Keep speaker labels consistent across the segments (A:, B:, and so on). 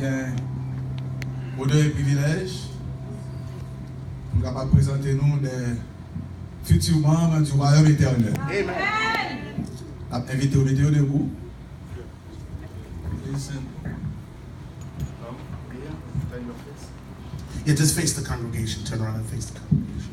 A: gain honneur et privilège pour capable présenter nous des futurs membres du royaume éternel.
B: Amen.
A: Invité au météo debout.
B: Yeah, just face the congregation. Turn around and face the congregation.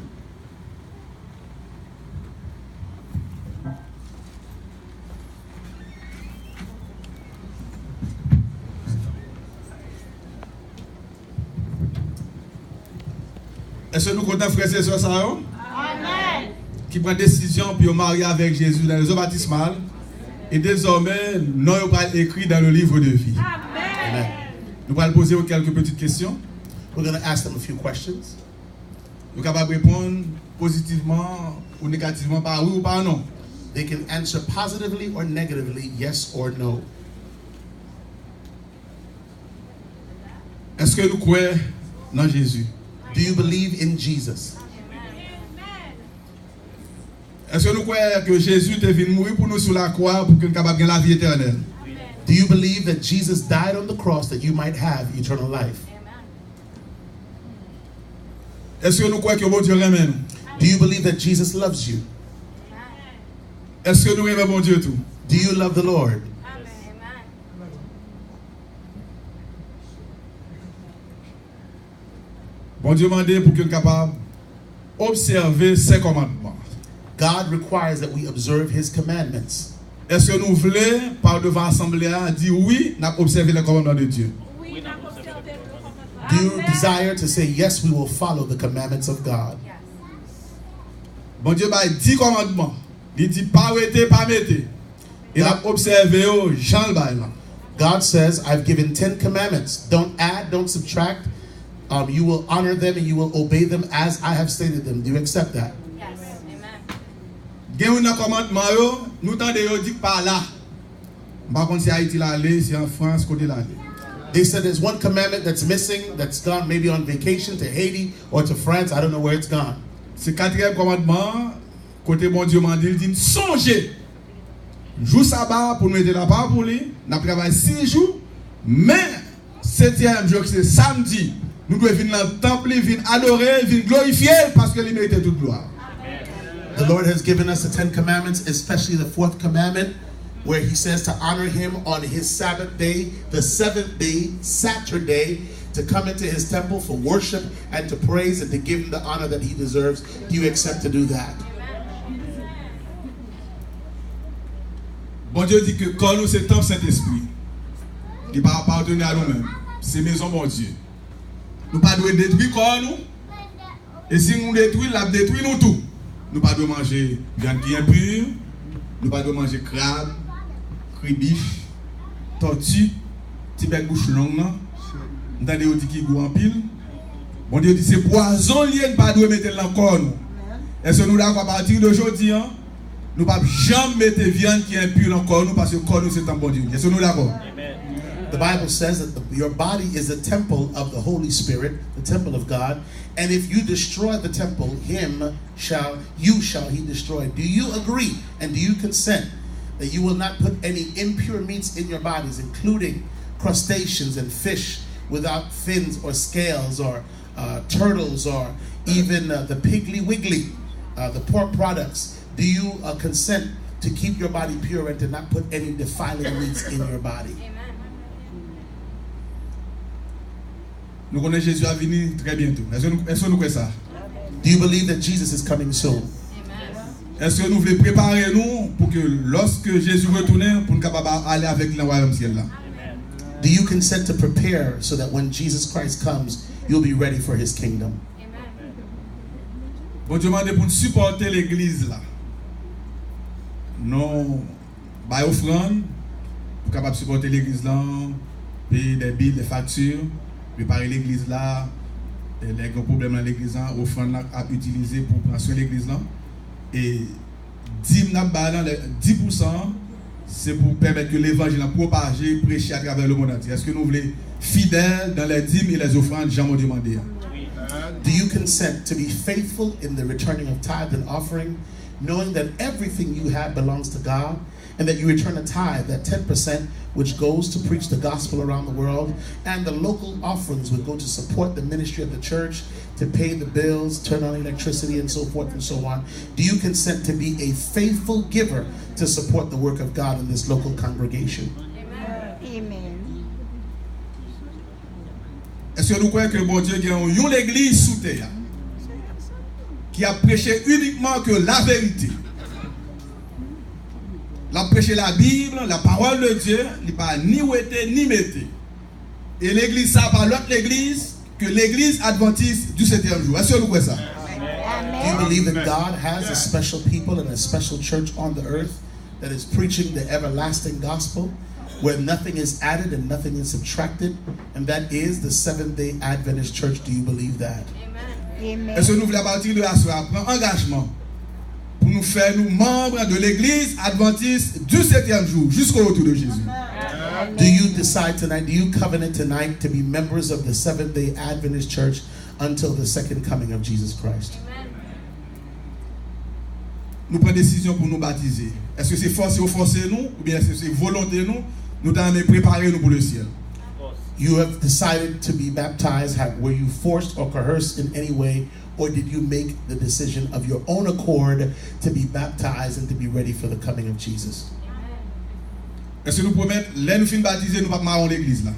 A: Est-ce que nous comptons frères et sœurs ça?
C: Amen.
A: Qui prend décision pour marier avec Jésus dans les eaux baptismales et désormais non pas écrit dans le livre de vie.
B: Amen.
A: Nous allons poser quelques petites questions.
B: We're going to ask them a few questions.
A: Nous sommes capables de répondre positivement ou négativement par oui ou par non.
B: They can answer positively or negatively, yes or no.
A: Est-ce que nous croyons dans Jésus?
B: Do you believe in Jesus?
A: Est-ce que nous croyons que Jésus est venu mourir pour nous sur la croix pour que nous capables de la vie éternelle?
B: Do you believe that Jesus died on the cross that you might have eternal life?
A: Est-ce que nous croyons que bon Dieu aime nous?
B: Do you believe that Jesus loves you?
A: Est-ce que nous aimons bon Dieu tout?
B: Do you love the Lord?
A: Bon Dieu m'a demandé pour que nous capables d'observer ses commandements.
B: God requires that we observe His commandments.
A: Est-ce que nous voulons, par devant l'Assemblée, dire oui, nous avons observé les commandements de Dieu?
B: Do you desire to say, yes, we will follow the commandments of God?
A: Bon Dieu m'a 10 commandements. Il dit pas arrêter, pas mettre. Il a observé Jean le bail.
B: God says, I've given 10 commandments. Don't add, don't subtract. You will honor them and you will obey them as I have stated them. Do you accept that?
C: Yes. Amen.
A: Gen un commandement yo, nous tande yo dit par là. Par contre si Haïti la aller, si en France côté la aller.
B: They said there's one commandment that's missing, that's gone maybe on vacation to Haiti or to France. I don't know where it's gone.
A: C'est quatrième commandement, côté bon Dieu m'a dit, il dit songez. Jour sabbat pour nous aider la part pour lui, n'a travaillé 6 jours, mais 7e jour c'est samedi. Nous devons venir dans le temple, venir adorer, venir glorifier parce que il mérite toute gloire.
B: The Lord has given us the 10 commandments, especially the 4th commandment, where He says to honor Him on His Sabbath day, the 7th day, Saturday, to come into His temple for worship and to praise and to give Him the honor that He deserves. Do you accept to do that?
A: Bon Dieu dit que quand nous c'est temple Saint-Esprit, il va appartenir à nous-mêmes. C'est maison bon Dieu. Nous ne devons pas détruire corps nous. Et si nous détruisons, nous détruisons nous tout. Nous ne devons pas manger viande qui est impure. Nous ne devons pas manger crabe, cribiche, tortue, petit bec bouche longue. Nous avons dit qu'il goût en pile. Bon Dieu dit c'est poison lié, nous ne devons pas mettre dans le corps nous. Est-ce que nous d'accord à partir d'aujourd'hui, nous ne pouvons jamais mettre viande qui est impure dans le corps nous parce que le corps nous c'est un bon Dieu. Est-ce que nous d'accord?
B: The Bible says that your body is a temple of the Holy Spirit, the temple of God, and if you destroy the temple, you shall he destroy. Do you agree and do you consent that you will not put any impure meats in your bodies, including crustaceans and fish without fins or scales, or turtles, or even the Piggly Wiggly, the pork products? Do you consent to keep your body pure and to not put any defiling meats in your body?
A: Nous connaissons Jésus à venir très bientôt. Est-ce que nous croyons ça?
B: Do you believe that Jesus is coming soon?
A: Est-ce que nous voulons préparer nous pour que lorsque Jésus retourne, pour nous capables aller avec le royaume ciel là?
B: Do you consent to prepare so that when Jesus Christ comes, you'll be ready for His kingdom?
A: Bon Dieu m'a demandé pour supporter l'église là. Non, bah offrande pour capable supporter l'église là, payer des billes, des factures. Préparer l'église là, les gros problèmes dans l'église là, offrande là à utiliser pour prendre soin de l'église là. Et 10% c'est pour permettre que l'évangile a propagé, prêcher à travers le monde entier. Est-ce que nous voulons fidèles dans les dîmes et les offrandes, Jean m'a demandé.
B: Do you consent to be faithful in the returning of tithe and offering, knowing that everything you have belongs to God, and that you return a tithe, that 10%, which goes to preach the gospel around the world, and the local offerings would go to support the ministry of the church, to pay the bills, turn on electricity, and so forth and so on. Do you consent to be a faithful giver to support the work of God in this local congregation?
C: Amen.
A: Est-ce que nous croyons que bon Dieu a une église sous terre qui a prêché uniquement que la vérité? La prêché la Bible, la parole de Dieu, il n'a pas ni ouété ni metté. Et l'église, ça par l'autre église, que l'église adventiste du 7e jour. Est-ce que nous croyons ça?
B: Do you believe that God has a special people and a special church on the earth that is preaching the everlasting gospel, where nothing is added and nothing is subtracted, and that is the Seventh-day Adventist Church? Do you believe that?
C: Amen.
A: Est-ce que nous voulons à partir de la soirée prendre engagement pour nous faire nous membres de l'église adventiste du 7e jour jusqu'au retour de Jésus?
B: Do you decide tonight, do you covenant tonight to be members of the Seventh-day Adventist Church until the second coming of Jesus Christ?
A: Nous prenons décision pour nous baptiser. Est-ce que c'est forcé ou forcé nous, ou bien est-ce que c'est volonté nous? Nous devons préparer nous pour le ciel.
B: You have decided to be baptized. Were you forced or coerced in any way, or did you make the decision of your own accord to be baptized and to be ready for the coming of Jesus?
A: Est-ce que nous promettons, là nous finissons baptiser, nous ne pas marrer l'église là?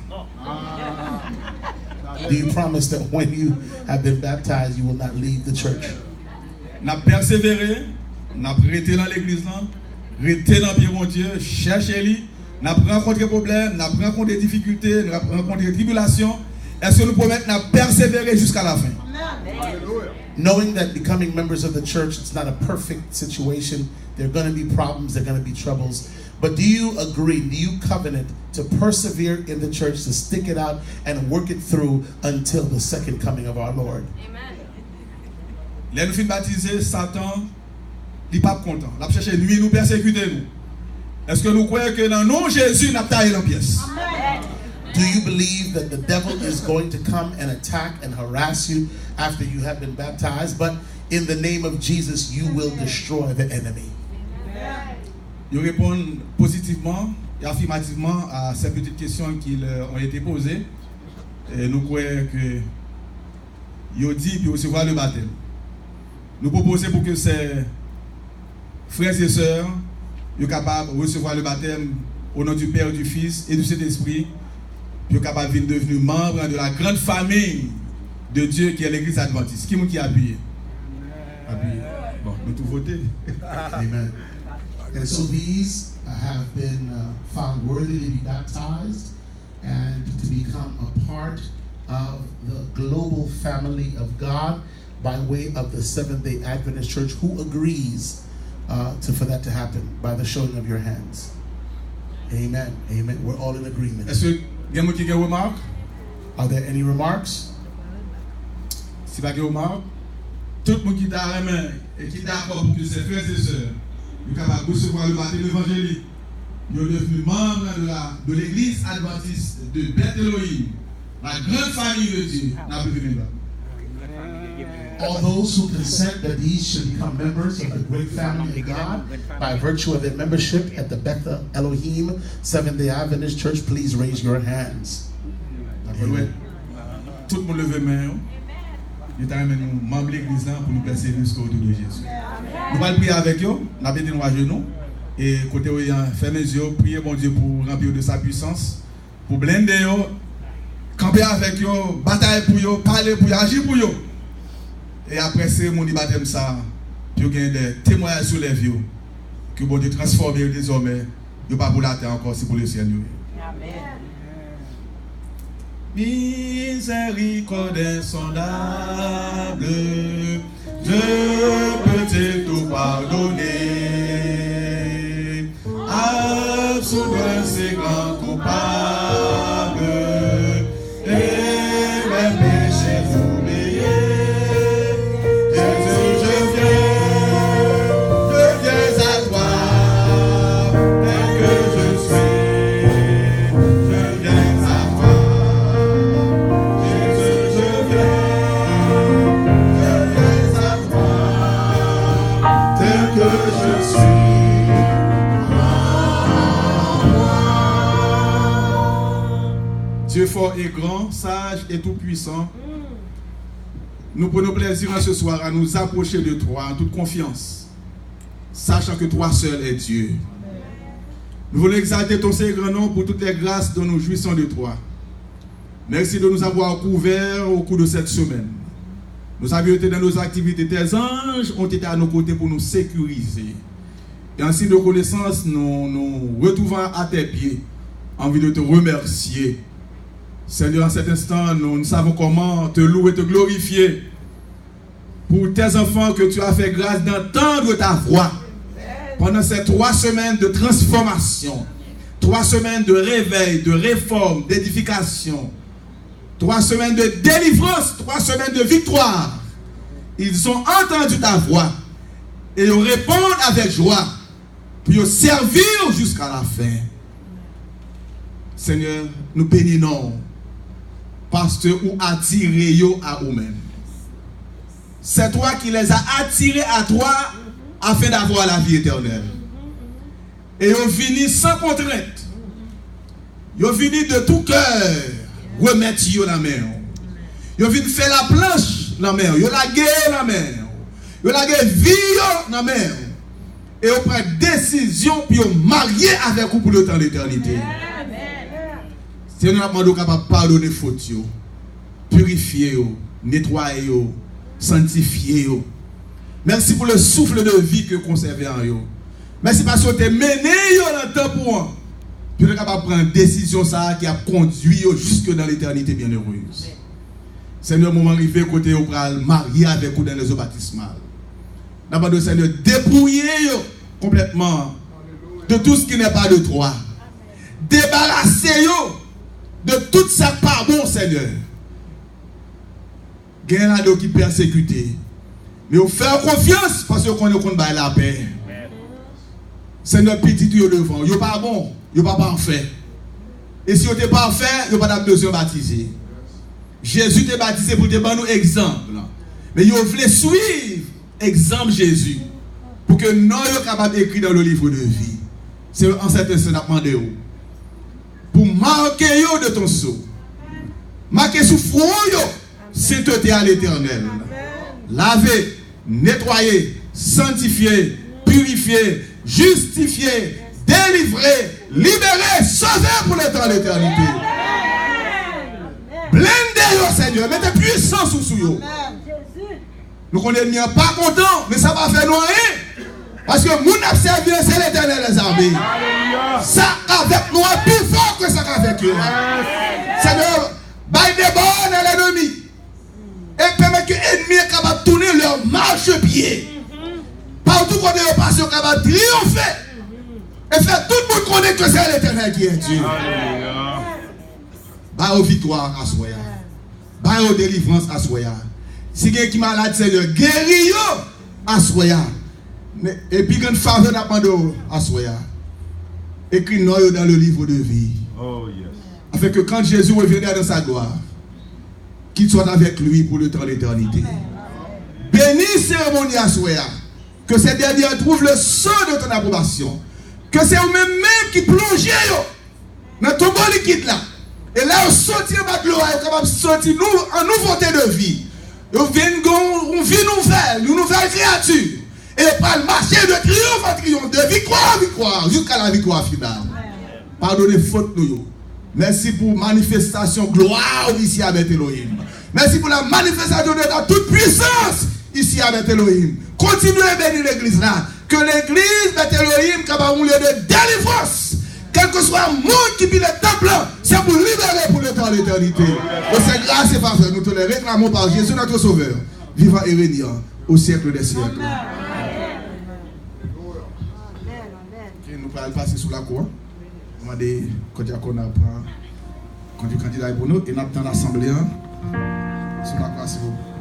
B: Do you promise that when you have been baptized, you will not leave the church?
A: Nous avons persévéré, nous avons resté dans l'église là, resté dans le pied de Dieu, cherché-lui, nous avons rencontré des problèmes, nous avons rencontré des difficultés, nous avons rencontré des tribulations. Est-ce que nous promettons, nous avons persévéré jusqu'à la fin?
B: Knowing that becoming members of the church, it's not a perfect situation. There are going to be problems, there are going to be troubles. But do you agree, do you covenant to persevere in the church, to stick it out and work it through until the second coming of our Lord?
A: Là nous finissons baptiser, Satan, il n'est pas content. Il a cherché nuit, nous persécuter nous. Est-ce que nous croyons que dans nous, Jésus n'a taillé en pièces?
B: Do you believe that the devil is going to come and attack and harass you after you have been baptized, but in the name of Jesus, you will destroy the enemy?
A: Ils répondent positivement et affirmativement à ces petites questions qui leur ont été posées. Et nous croyons que ils ont dit puis recevoir le baptême. Nous proposons pour que ces frères et sœurs soient capables de recevoir le baptême au nom du Père, du Fils et du Saint-Esprit, puis soient capables de devenir membres de la grande famille de Dieu qui est l'Église adventiste. Qui a appuyé? Appuyé. Bon, nous tous voter.
B: Amen. And so these have been found worthy to be baptized and to become a part of the global family of God by way of the Seventh-day Adventist Church. Who agrees for that to happen? By the showing of your hands. Amen. Amen. We're all in agreement.
A: Est-ce que il y a quelqu'un qui a remarque?
B: Are there any remarks?
A: Si pas de remarque, tout le monde qui t'a remis et qui est d'accord pour que ses frères et sœurs soient capables de recevoir le baptême évangélique, ils sont devenus membres de l'église adventiste de Beth Elohim, la grande famille de Dieu, n'a pas venu là.
B: All those who consent that these should become members of the great family of God by virtue of their membership at the Beth Elohim Seventh-day Adventist Church, please raise your hands.
A: Amen. Tout le monde lève main. Nous avons nous membres de l'église pour nous placer jusqu'au retour de Jésus. Nous allons prier avec eux, nous allons nous à genoux et côté où il y a fermé les yeux, prier mon Dieu pour remplir de sa puissance, pour blender eux, camper avec eux, batailler pour eux, parler pour eux, agir pour eux. Et après cérémonie baptême ça, vous avez des témoignages sur les vieux que bon Dieu transforme désormais, il n'y a pas pour la terre encore, c'est pour le ciel. Amen. Miséricorde insondable, je peux te tout pardonner. Absoudre ces grands coupables et mes péchés oubliés. Jésus, je viens à toi, tel que je suis, je viens à toi. Que je suis. fort et grand, sage et tout-puissant, nous prenons plaisir en ce soir à nous approcher de toi en toute confiance, sachant que toi seul es Dieu. Nous voulons exalter ton Saint-Grand nom pour toutes les grâces dont nous jouissons de toi. Merci de nous avoir couverts au cours de cette semaine. Nous avions été dans nos activités, tes anges ont été à nos côtés pour nous sécuriser. Et en signe de reconnaissance, nous nous retrouvons à tes pieds, envie de te remercier. Seigneur, en cet instant, nous savons comment te louer et te glorifier pour tes enfants que tu as fait grâce d'entendre ta voix pendant ces 3 semaines de transformation, 3 semaines de réveil, de réforme, d'édification, 3 semaines de délivrance, 3 semaines de victoire. Ils ont entendu ta voix et ils répondent avec joie pour servir jusqu'à la fin. Seigneur, nous bénissons parce que vous attirez à vous-même. C'est toi qui les as attirés à toi afin d'avoir la vie éternelle. Et ils viennent sans contrainte. Ils viennent de tout cœur remettre la main. Ils viennent faire la planche la main. Ils la guerre la main. Ils la guerre vie la main. Et ils prennent décision pour ils marier avec vous pour le temps d'éternité. Seigneur, nous sommes capables de pardonner fautes, purifier, nettoyer, sanctifier. Merci pour le souffle de vie que vous conservez en eux. Merci parce que vous avez mené dans le temps pour moi. Puis vous êtes capable de prendre une décision qui a conduit jusque dans l'éternité bienheureuse. Seigneur, moment arrivé, côté vous allez marier avec vous dans les eaux baptismales. D'abord, Seigneur, dépouillez complètement de tout ce qui n'est pas de toi. Débarrassez-vous de tout ça pas bon, Seigneur. Il y a des qui persécutent. Mais vous faites confiance parce que vous connaissez la paix. Seigneur, petit tout devant. Vous n'êtes pas bon, vous n'êtes pas parfait. Et si vous n'êtes pas parfait, vous n'avez pas besoin de baptiser. Jésus t'a baptisé pour te donner un exemple. Mais vous voulez suivre exemple Jésus pour que nous soyons capables d'écrire dans le livre de vie. C'est en cet instant que nous demandons. Pour marquer de ton sceau. Marquer sous front, sainteté à l'éternel. Laver, nettoyer, sanctifier, purifier, justifier, délivrer, libérer, sauver pour le temps de l'éternité. Blendez-vous, Seigneur. Mettez puissance sous vous. Nous connaissons pas content, mais ça va faire nous rien. Parce que mon observé, c'est l'éternel des armées. Ça avec nous est plus fort que ça avec eux. Seigneur, baille des bornes à l'ennemi. Et permet que l'ennemi est capable de tourner leur marche-pied. Partout qu'on est passé, on est capable de triompher. Et faire tout le monde connaître que c'est l'éternel qui est Dieu. Baille aux victoires à Soya. Baille aux délivrances à Soya. Si quelqu'un qui est malade, Seigneur, guéris à Soya. Et puis quand faveur n'a pas à Soya. Écris nous dans le livre de vie.
D: Oh yes.
A: Afin que quand Jésus reviendra dans sa gloire, qu'il soit avec lui pour le temps de l'éternité. Bénis cérémonie à Soya. Que ces derniers trouvent le sceau de ton approbation. Que c'est vous-même qui plongez dans ton bon liquide là. Et là, on sortit de gloire, on est capable de sortir en nouveauté de vie. On vient une vie nouvelle, une nouvelle créature. Et par le marché de triomphe en triomphe, de victoire en victoire, jusqu'à la victoire finale. Pardonnez faute nous. Merci pour manifestation gloire ici à Beth Elohim. Merci pour la manifestation de ta toute puissance ici à Beth Elohim. Continuez à bénir l'église là. Que l'église Beth Elohim capable un lieu de délivrance. Quel que soit le monde qui vit le temple, c'est pour libérer pour le temps de l'éternité. C'est grâce et parfait. Nous te le réclamons par Jésus notre Sauveur. Vivant et régnant au siècle des siècles. Nous allons passer sous la cour. On va dire quand il y a qu'on apprend, quand le candidat est pour nous, et nous avons l'assemblée sous la cour, s'il vous plaît.